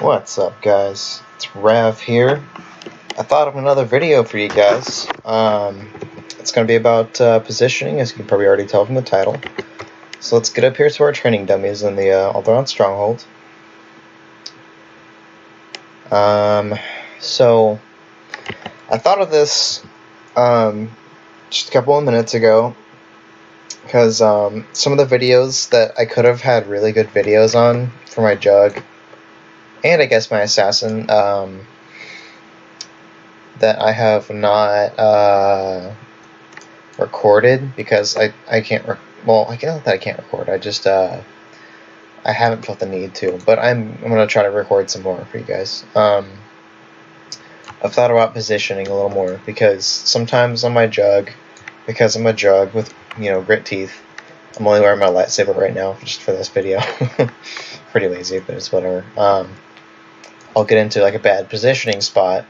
What's up, guys? It's Rav here. I thought of another video for you guys. It's going to be about positioning, as you can probably already tell from the title. So let's get up here to our training dummies in the Alderon Stronghold. So I thought of this just a couple of minutes ago, because some of the videos that I could have had really good videos on for my Jug, and I guess my Assassin, that I have not recorded because I can't, well, I can't that I can't record, I just, I haven't felt the need to, but I'm going to try to record some more for you guys. I've thought about positioning a little more, because sometimes on my Jug, because I'm a Jug with, you know, grit teeth, I'm only wearing my lightsaber right now, just for this video. Pretty lazy, but it's whatever. I'll get into like a bad positioning spot.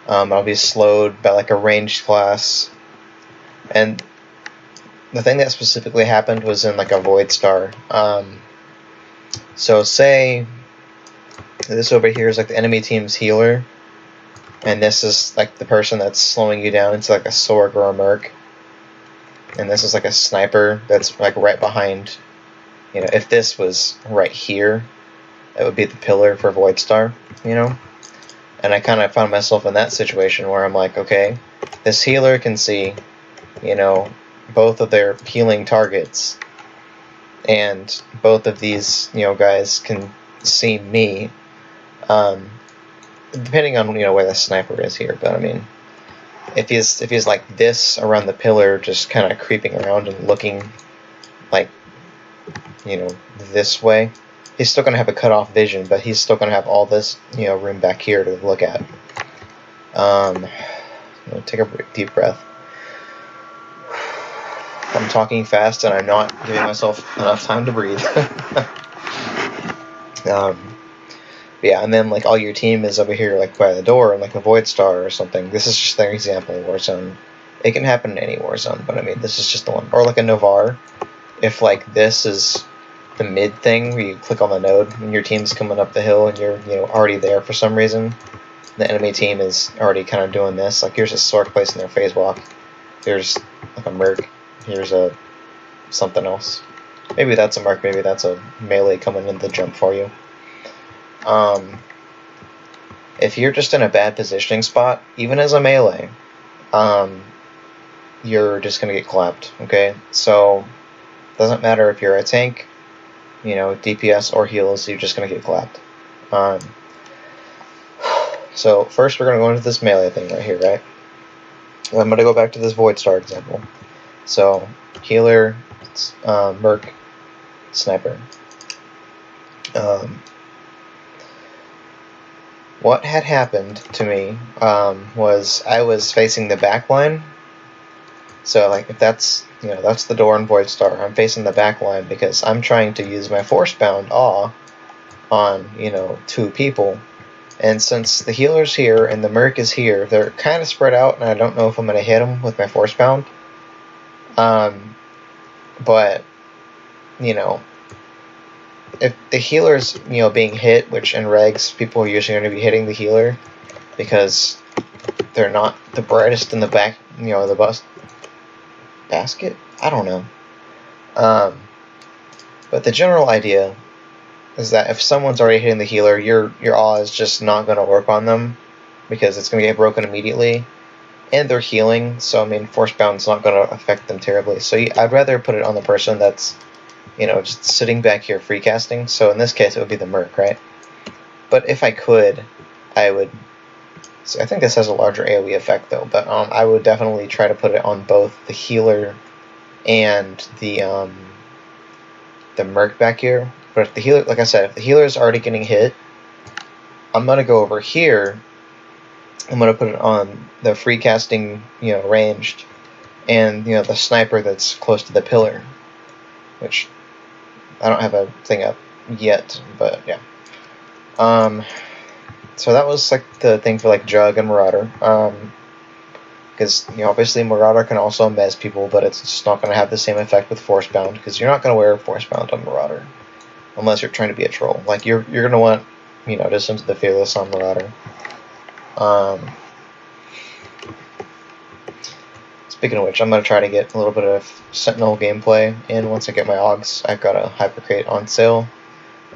I'll be slowed by like a ranged class, and the thing that specifically happened was in like a Void Star. So say this over here is like the enemy team's healer, and this is like the person that's slowing you down into like a Sorg or a Merc, and this is like a sniper that's like right behind. You know, if this was right here, it would be the pillar for Void Star, you know? And I kind of found myself in that situation where I'm like, okay, this healer can see, you know, both of their healing targets, and both of these, you know, guys can see me, depending on, you know, where the sniper is here. But I mean, if he's like this around the pillar, just kind of creeping around and looking like, you know, this way, he's still going to have a cut-off vision, but he's still going to have all this, you know, room back here to look at. Take a deep breath. I'm talking fast, and I'm not giving myself enough time to breathe. Yeah, and then like all your team is over here, like by the door, and like a Void Star or something. This is just their example of Warzone. It can happen in any Warzone, but I mean, this is just the one. Or like a Novar. If like this is the mid thing where you click on the node and your team's coming up the hill and you're, you know, already there for some reason, the enemy team is already kind of doing this. Like here's a Sork placing their phase walk, here's like a Merc, here's a something else. Maybe that's a Merc, maybe that's a melee coming in the jump for you. If you're just in a bad positioning spot, even as a melee, you're just gonna get clapped. Okay, so doesn't matter if you're a tank, you know, DPS or heals, you're just going to get clapped. So first we're going to go into this melee thing right here, right? I'm going to go back to this Void Star example. So healer, Merc, sniper. What had happened to me was I was facing the back line. So like if that's, you know, that's the door in Void Star, I'm facing the back line because I'm trying to use my Force-Bound Awe on, you know, two people. And since the healer's here and the Merc is here, they're kind of spread out, and I don't know if I'm going to hit them with my Force-Bound. But, you know, if the healer's, you know, being hit, which in regs, people are usually going to be hitting the healer because they're not the brightest in the back, you know, the basket? I don't know. But the general idea is that if someone's already hitting the healer, your awe is just not going to work on them because it's going to get broken immediately, and they're healing, so I mean, Force-Bound's not going to affect them terribly. So I'd rather put it on the person that's, you know, just sitting back here free casting. So in this case, it would be the Merc, right? But if I could, I would. So I think this has a larger AoE effect though, but I would definitely try to put it on both the healer and the Merc back here. But if the healer, like I said, if the healer is already getting hit, I'm gonna go over here. I'm gonna put it on the free casting, you know, ranged, and you know, the sniper that's close to the pillar, which I don't have a thing up yet, but yeah. So that was like the thing for like Jug and Marauder, because, you know, obviously Marauder can also mez people, but it's just not going to have the same effect with Force-Bound, because you're not going to wear Force-Bound on Marauder unless you're trying to be a troll. Like you're going to want just into the Fearless on Marauder. Speaking of which, I'm going to try to get a little bit of Sentinel gameplay in once I get my Augs. I've got a Hypercrate on sale.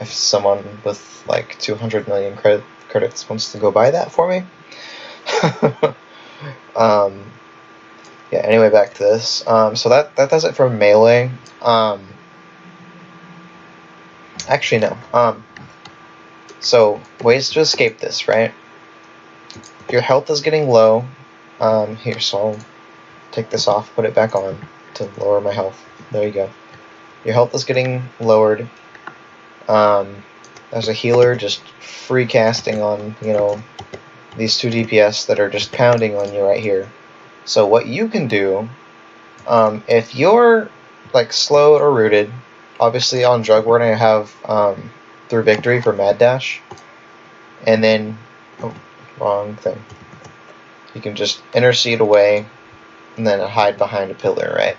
If someone with like 200 million credits wants to go buy that for me. Yeah, anyway, back to this. So that does it for melee. Actually, no. So, ways to escape this, right? Your health is getting low. Here, so I'll take this off, put it back on to lower my health. There you go. Your health is getting lowered. As a healer, just free casting on, these 2 DPS that are just pounding on you right here. So what you can do, if you're like slowed or rooted, obviously on Drug we're going to have through Victory for Mad Dash, and then, wrong thing. You can just intercede away and then hide behind a pillar, right?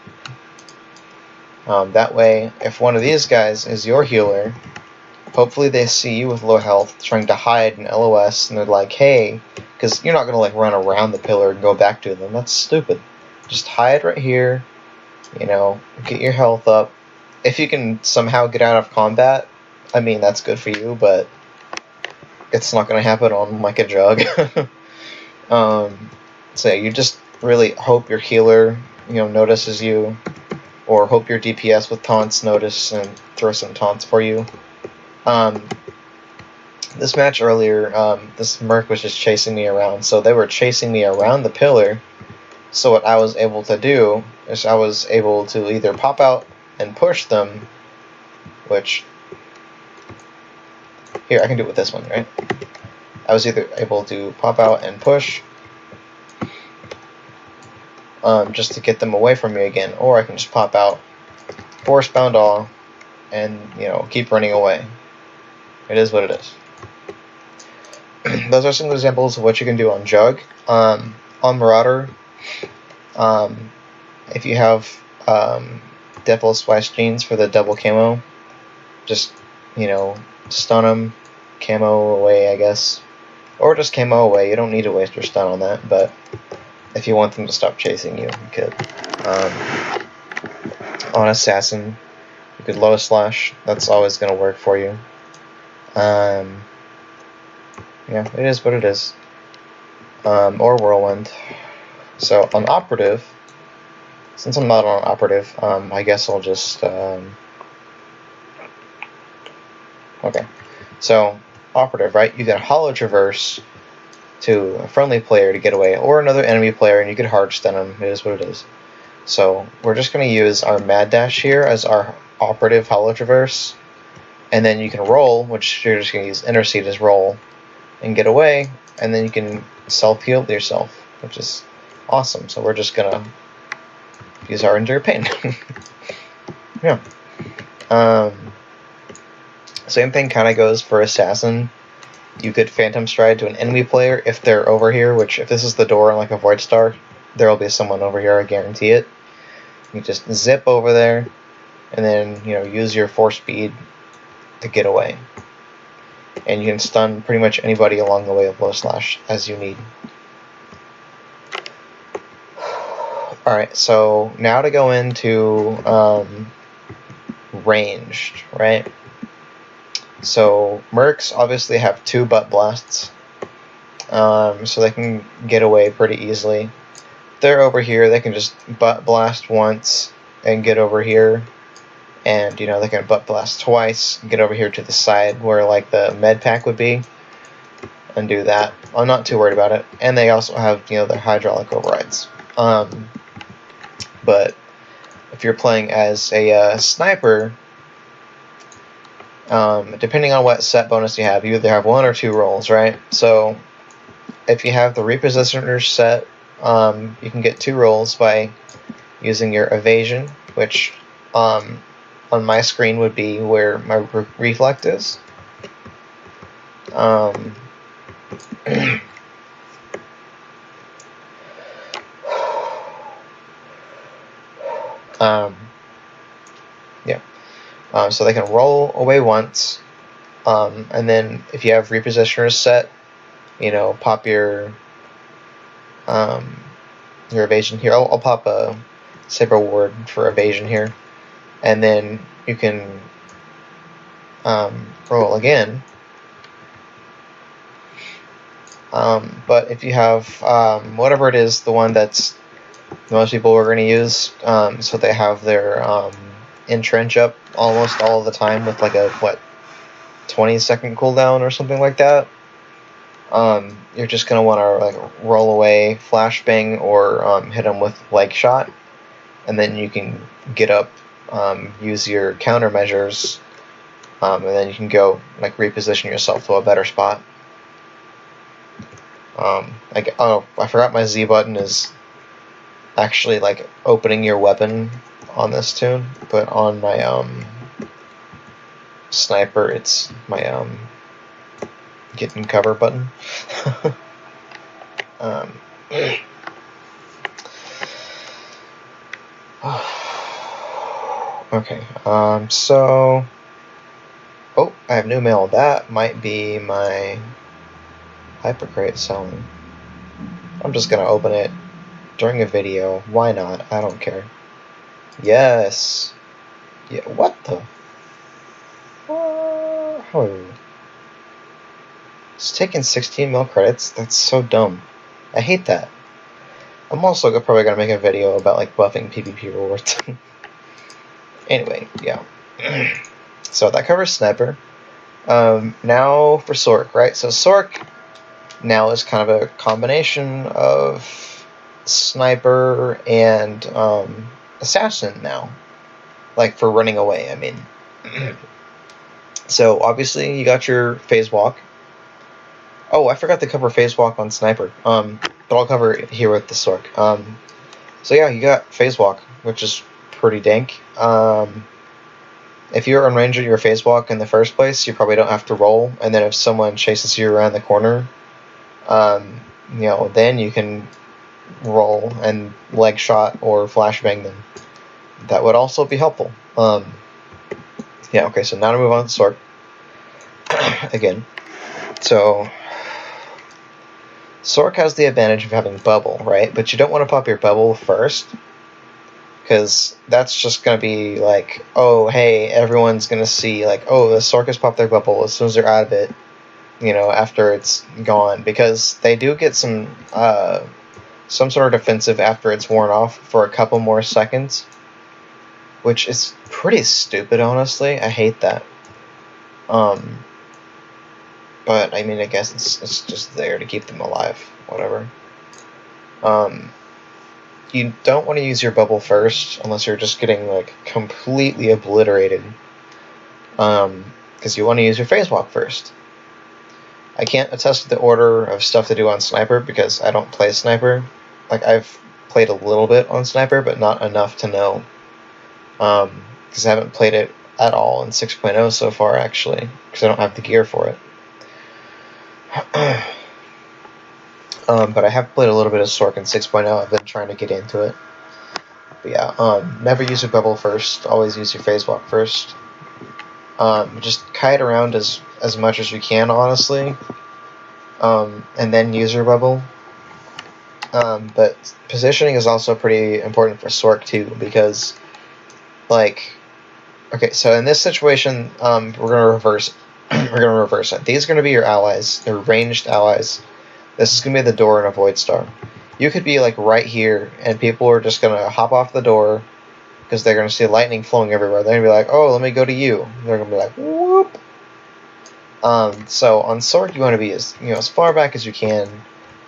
That way, if one of these guys is your healer, hopefully they see you with low health trying to hide in LOS, and they're like, hey, because you're not going to like run around the pillar and go back to them. That's stupid. Just hide right here, get your health up. If you can somehow get out of combat, I mean, that's good for you, but it's not going to happen on like a Jug. So you just really hope your healer, notices you, or hope your DPS with taunts notice and throw some taunts for you. This match earlier, this Merc was just chasing me around, so they were chasing me around the pillar. So what I was able to do is I was able to either pop out and push them, which, here, I can do it with this one, right? I was either able to pop out and push, just to get them away from me again, or I can just pop out, force bound all, and, keep running away. It is what it is. Those are some examples of what you can do on Jug. On Marauder, if you have Devil Splash Jeans for the double camo, just, stun them, camo away, I guess. Or just camo away. You don't need to waste your stun on that, but if you want them to stop chasing you, you could. On Assassin, you could low slash. That's always going to work for you. Yeah, it is what it is. Or Whirlwind. So on Operative, since I'm not on Operative, I guess I'll just... Okay. So, Operative, right? You can Hollow Traverse to a friendly player to get away, or another enemy player, and you could hard stun them. It is what it is. So, we're just going to use our Mad Dash here as our Operative Hollow Traverse, and then you can roll, which you're just going to use Intercede as roll, and get away, and then you can self-heal yourself, which is awesome. So we're just going to use our Endure Pain. Yeah. Same thing kind of goes for Assassin. You could Phantom Stride to an enemy player if they're over here, which if this is the door in like a Void Star, there will be someone over here, I guarantee it. You just zip over there, and then, use your force speed to get away. And you can stun pretty much anybody along the way of low slash as you need. Alright, so now to go into ranged, right? So Mercs obviously have 2 butt blasts, so they can get away pretty easily. They're over here, they can just butt blast once and get over here. And, they can butt blast twice, get over here to the side where, like, the med pack would be, and do that. I'm not too worried about it. And they also have, their hydraulic overrides. But if you're playing as a sniper, depending on what set bonus you either have 1 or 2 rolls, right? So, if you have the Repositioner set, you can get 2 rolls by using your evasion, which, on my screen would be where my reflect is. Yeah. So they can roll away once, And then if you have repositioners set, you know, pop your evasion here. I'll pop a Saber Ward for evasion here, and then you can roll again. But if you have whatever it is, the one that's most people are going to use, so they have their entrench up almost all the time with like a 20-second cooldown or something like that. You're just going to want to like roll away flashbang or hit them with leg shot, and then you can get up, use your countermeasures, and then you can go like reposition yourself to a better spot. I forgot my Z button is actually like opening your weapon on this tune, but on my sniper it's my get in cover button. Okay, so I have new mail. That might be my hypercrate selling. I'm just gonna open it during a video. Why not? I don't care. Yes. Yeah. What the? Oh. It's taking 16 mil credits. That's so dumb. I hate that. I'm also probably gonna make a video about like buffing PvP rewards. Anyway, yeah. So that covers sniper. Now for Sork, right? So Sork now is kind of a combination of sniper and assassin now, like for running away, I mean. So obviously you got your phase walk. Oh, I forgot to cover phase walk on sniper, but I'll cover it here with the Sork. So yeah, you got phase walk, which is pretty dank. If you're on range of your phase walk in the first place, you probably don't have to roll, and then if someone chases you around the corner, you know, then you can roll and leg shot or flashbang them. That would also be helpful. Yeah, okay, so now to move on to Sork. Again. So Sork has the advantage of having bubble, right? But you don't want to pop your bubble first, because that's just going to be like, oh, hey, everyone's going to see, like, oh, the Sork has popped their bubble as soon as they're out of it, you know, after it's gone. Because they do get some sort of defensive after it's worn off for a couple more seconds, which is pretty stupid, honestly. I hate that. But, I mean, I guess it's just there to keep them alive. Whatever. You don't want to use your bubble first unless you're just getting like completely obliterated, because you want to use your phase walk first. I can't attest to the order of stuff to do on sniper because I don't play sniper. Like, I've played a little bit on sniper, but not enough to know, because I haven't played it at all in 6.0 so far, actually, because I don't have the gear for it. But I have played a little bit of Sork in 6.0. I've been trying to get into it. But yeah, never use your bubble first. Always use your phase walk first. Just kite around as much as you can, honestly. And then use your bubble. But positioning is also pretty important for Sork too, because, like, okay, so in this situation, we're gonna reverse. We're gonna reverse it. These are gonna be your allies. They're ranged allies. This is going to be the door in a Void Star. You could be like right here, and people are just going to hop off the door because they're going to see lightning flowing everywhere. They're going to be like, oh, let me go to you. They're going to be like, whoop. So on Sork, you want to be as far back as you can,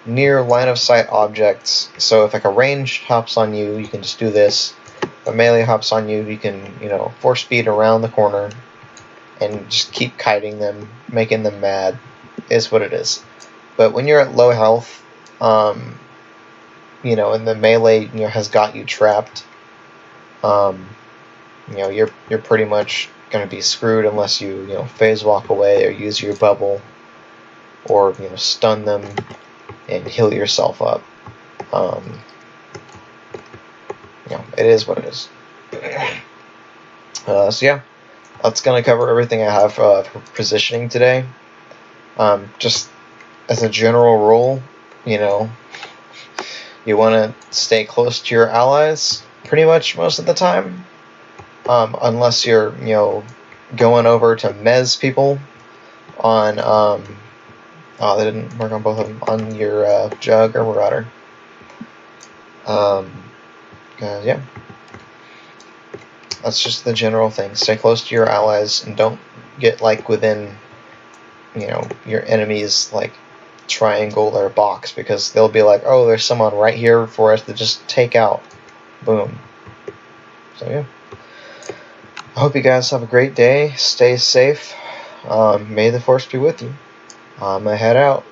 near line of sight objects. So if like a ranged hops on you, you can just do this. If a melee hops on you, you can force speed around the corner and just keep kiting them, making them mad. Is what it is. But when you're at low health, and the melee, has got you trapped, you're pretty much going to be screwed unless you, phase walk away or use your bubble or, stun them and heal yourself up. It is what it is. So yeah, That's going to cover everything I have for positioning today. Just as a general rule, you want to stay close to your allies pretty much most of the time, unless you're, going over to mez people on, oh, they didn't work on both of them, on your Jug or Marauder. Yeah. That's just the general thing. Stay close to your allies and don't get within, your enemy's triangle or box, because they'll be like, oh, there's someone right here for us to just take out. Boom. So yeah. I hope you guys have a great day. Stay safe. May the force be with you. I'm gonna head out.